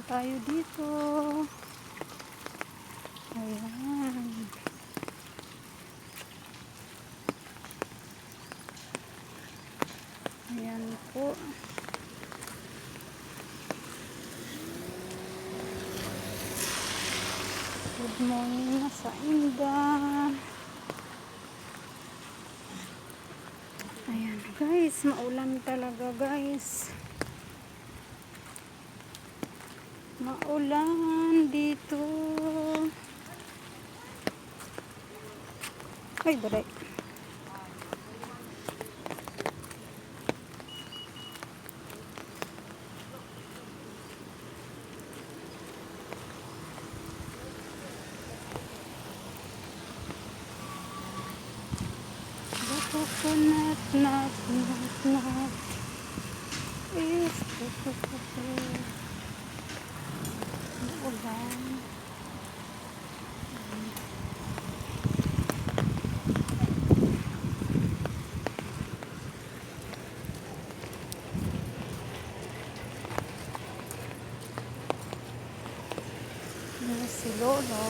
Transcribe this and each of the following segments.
na tayo dito. Ayan. Ayan po. Good morning na sa Inda. Ayan guys, maulan talaga guys. Maulan dito. Ay, dali. Coconut, nut, is maulan. Si Lolo.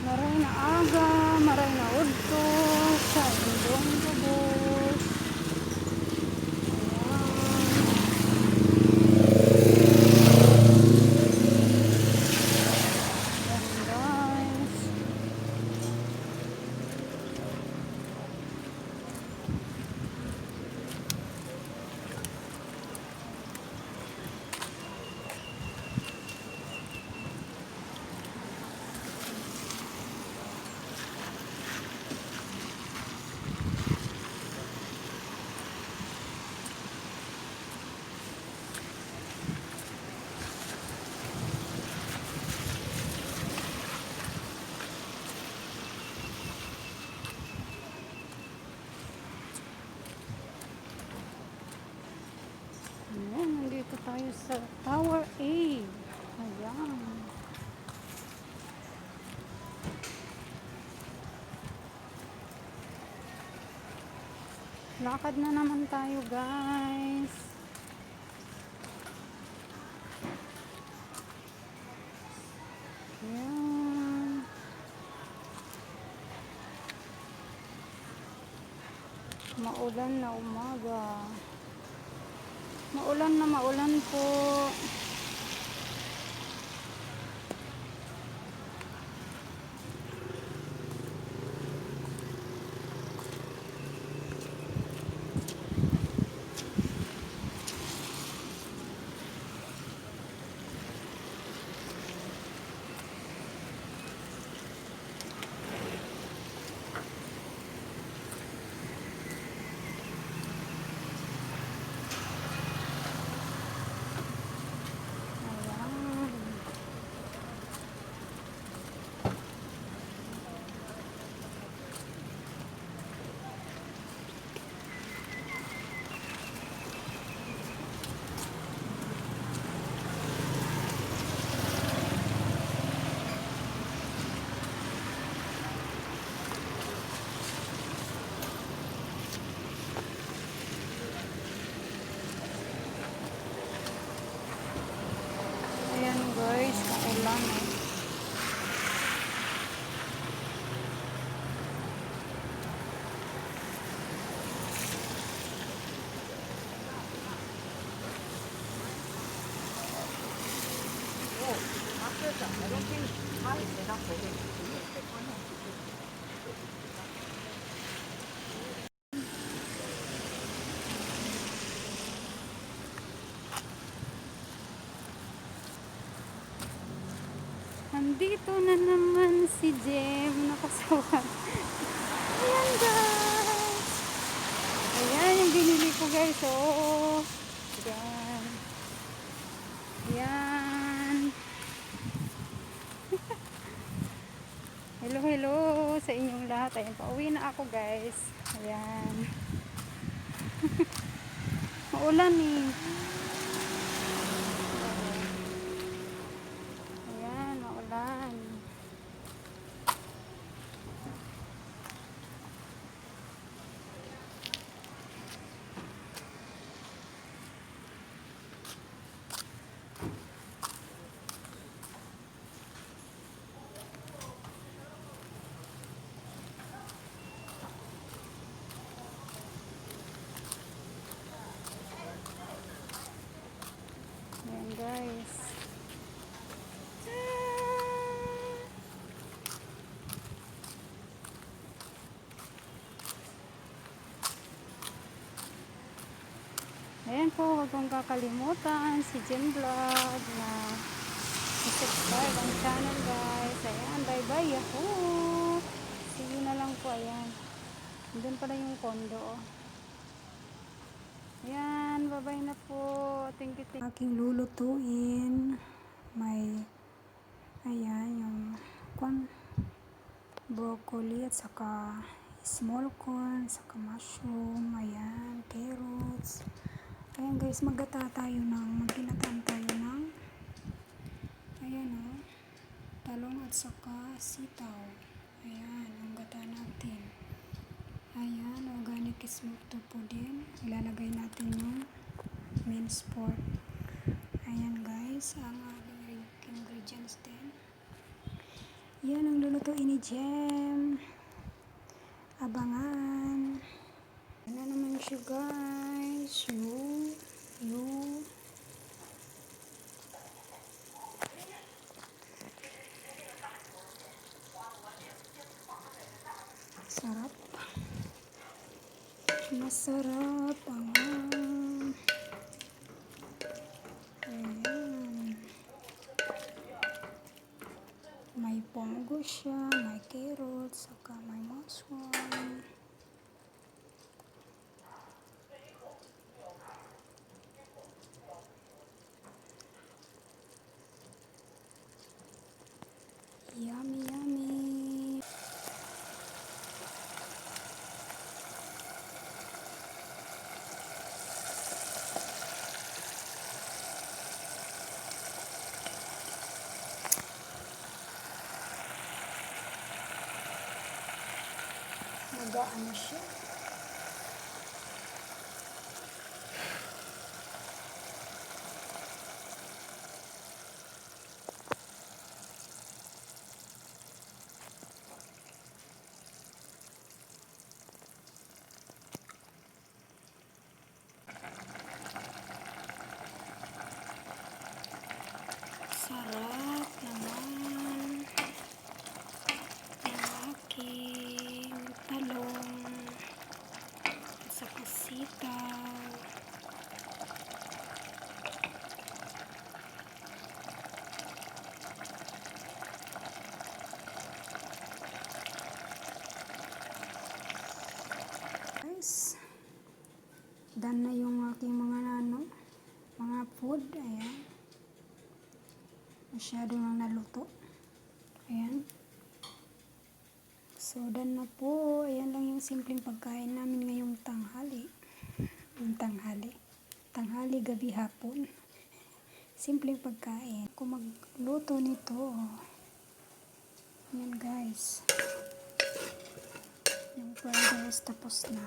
Maray na aga, maray na udto sa indong lubos. Ayan guys. Ayan, nandito tayo sa Tower A. Ayan. Lakad na naman tayo guys. Ayan. Maulan na umaga. Maulan po. Ayan. Ayan guys, maulan eh. Nandito na naman si Jem nakasawa. Ayan guys. Ayan yung binili ko guys. Oh. Ayan. Ayan. Hello, hello sa inyong lahat. Ayan, pauwi na ako guys. Ayan. Maulan eh. Ayan, maulan. Ayan po, huwag kong kakalimutan si Jen Vlog na subscribe ang channel guys. Ayan, bye bye. Yahoo! See you na lang po. Ayan. Doon pala yung kondo. Oh. Ayan, bye bye na po. Thank you. Aking lulutuin. May, ayan, yung broccoli at saka small corn, saka mushroom, ayan, carrots. Ayan guys, magginataan tayo ng, ayan o, talong at saka sitaw. Ayan, ang gata natin. Ayan, organic smoked tofu din. Ilalagay natin yung minced pork. Ayan guys, ang ating ingredients din. Yan ang lulutuin ni Jem. Abangan. Yan na naman siya guys. Sarap. Masarap ang ayan. May pongo siya, may carrots, saka may mushroom. Yummy, yummy. Nagaan na siya. Sarap naman ang aking talong at saka sitaw. Guys, done na yung aking mga food. Ayan. Masyado nang naluto. Ayan. So, done na po. Ayan lang yung simpleng pagkain namin ngayong tanghali. Yung tanghali, gabi, hapon. Simpleng pagkain. Kung magluto nito, ayan guys. Yung fried rice tapos na.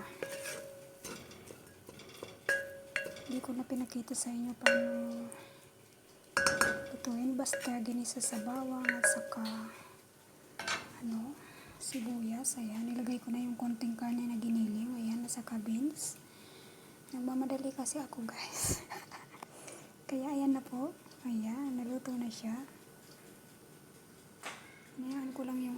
Hindi ko na pinakita sa inyo paano lutuin. Basta ginisa sa bawang at saka sibuyas. Ayan, nilagay ko na yung konting karne na giniling. Ayan, at saka beans. Nagmamadali kasi ako guys. Kaya ayan na po. Ayan, naluto na siya. Ayan ko lang yung